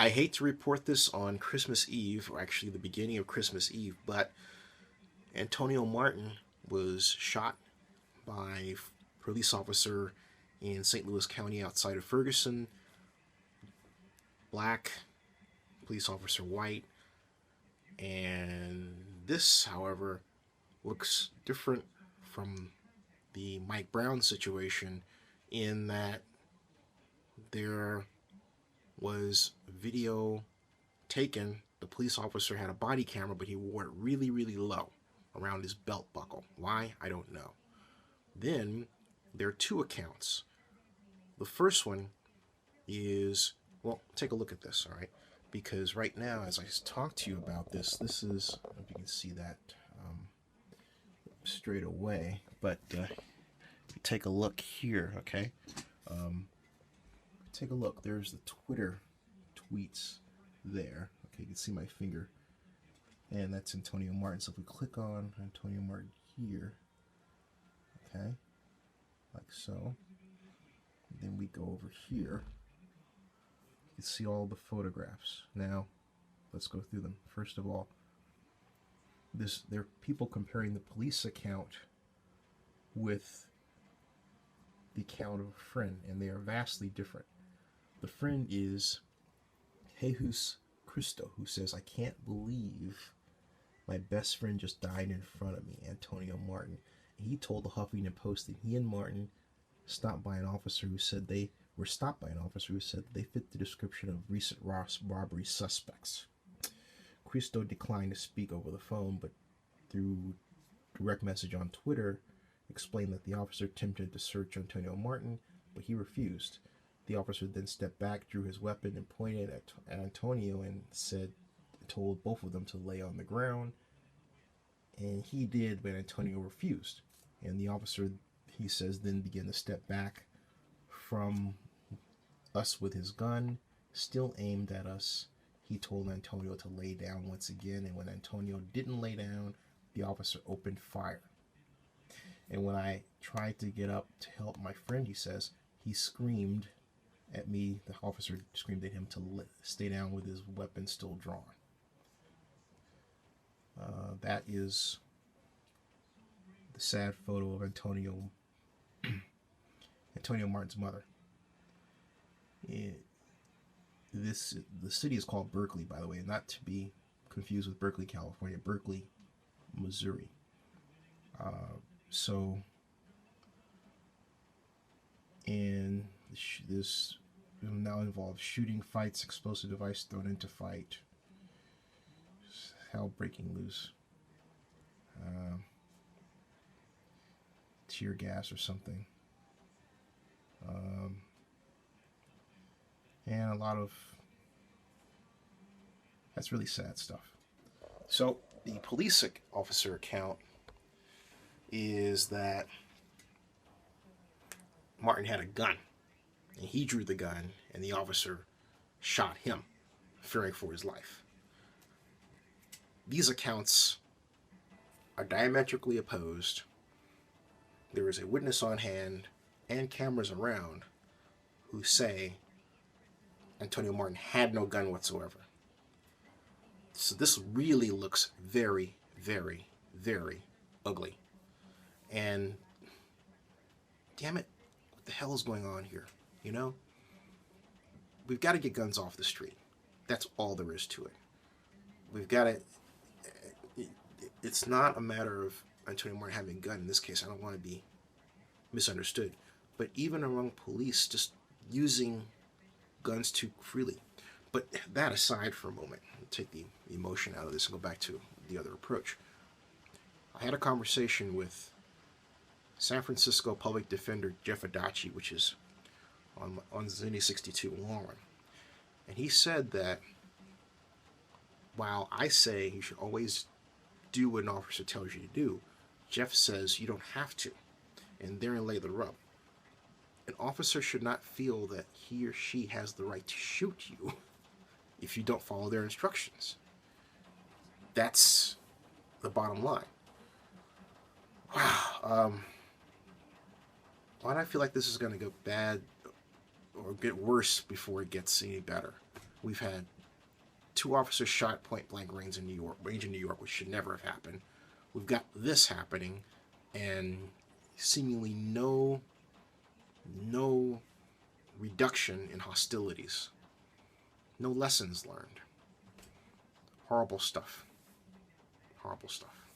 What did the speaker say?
I hate to report this on Christmas Eve, or actually the beginning of Christmas Eve, but Antonio Martin was shot by a police officer in St. Louis County outside of Ferguson. Black, police officer white. And this, however, looks different from the Mike Brown situation in that there was video taken. The police officer had a body camera, but he wore it really, really low around his belt buckle. Why? I don't know. Then there are two accounts. The first one is, well, take a look at this, all right? Because right now, as I talk to you about this, this is, I don't know if you can see that straight away, but take a look here, okay? Take a look. There's the Twitter tweets there. Okay, you can see my finger. And that's Antonio Martin. So if we click on Antonio Martin here, okay, like so, then we go over here. You can see all the photographs. Now, let's go through them. First of all, there are people comparing the police account with the account of a friend, and they are vastly different. The friend is Jesus Cristo, who says, "I can't believe my best friend just died in front of me," Antonio Martin. And he told the Huffington Post that he and Martin stopped by an officer who said they were stopped by an officer who said they fit the description of recent robbery suspects. Cristo declined to speak over the phone, but through direct message on Twitter, explained that the officer attempted to search Antonio Martin, but he refused. The officer then stepped back, drew his weapon, and pointed at Antonio and told both of them to lay on the ground. And he did, but Antonio refused. And the officer, he says, then began to step back from us with his gun, still aimed at us. He told Antonio to lay down once again, and when Antonio didn't lay down, the officer opened fire. And when I tried to get up to help my friend, he says, he screamed at me. The officer screamed at him to stay down with his weapon still drawn. That is the sad photo of Antonio Martin's mother. The city is called Berkeley, by the way, not to be confused with Berkeley, California. Berkeley, Missouri. And this now involves shooting, fights, explosive device thrown into fight, hell breaking loose, tear gas or something, and a lot of, that's really sad stuff. So the police officer account is that Martin had a gun, and he drew the gun, and the officer shot him, fearing for his life. These accounts are diametrically opposed. There is a witness on hand and cameras around who say Antonio Martin had no gun whatsoever. So this really looks very, very, very ugly. And damn it, what the hell is going on here? You know? We've got to get guns off the street. That's all there is to it. We've got to... It's not a matter of Antonio Martin having a gun. In this case, I don't want to be misunderstood. But even among police, just using guns too freely. But that aside for a moment, I'll take the emotion out of this and go back to the other approach. I had a conversation with San Francisco Public Defender Jeff Adachi, which is on Zuni 62 in Long Run. And he said that while I say you should always do what an officer tells you to do, Jeff says you don't have to. And therein lay the rub. An officer should not feel that he or she has the right to shoot you if you don't follow their instructions. That's the bottom line. Wow. Why do I feel like this is going to go bad or get worse before it gets any better? We've had 2 officers shot point blank range in New York, which should never have happened. We've got this happening, and seemingly no reduction in hostilities. No lessons learned. Horrible stuff. Horrible stuff.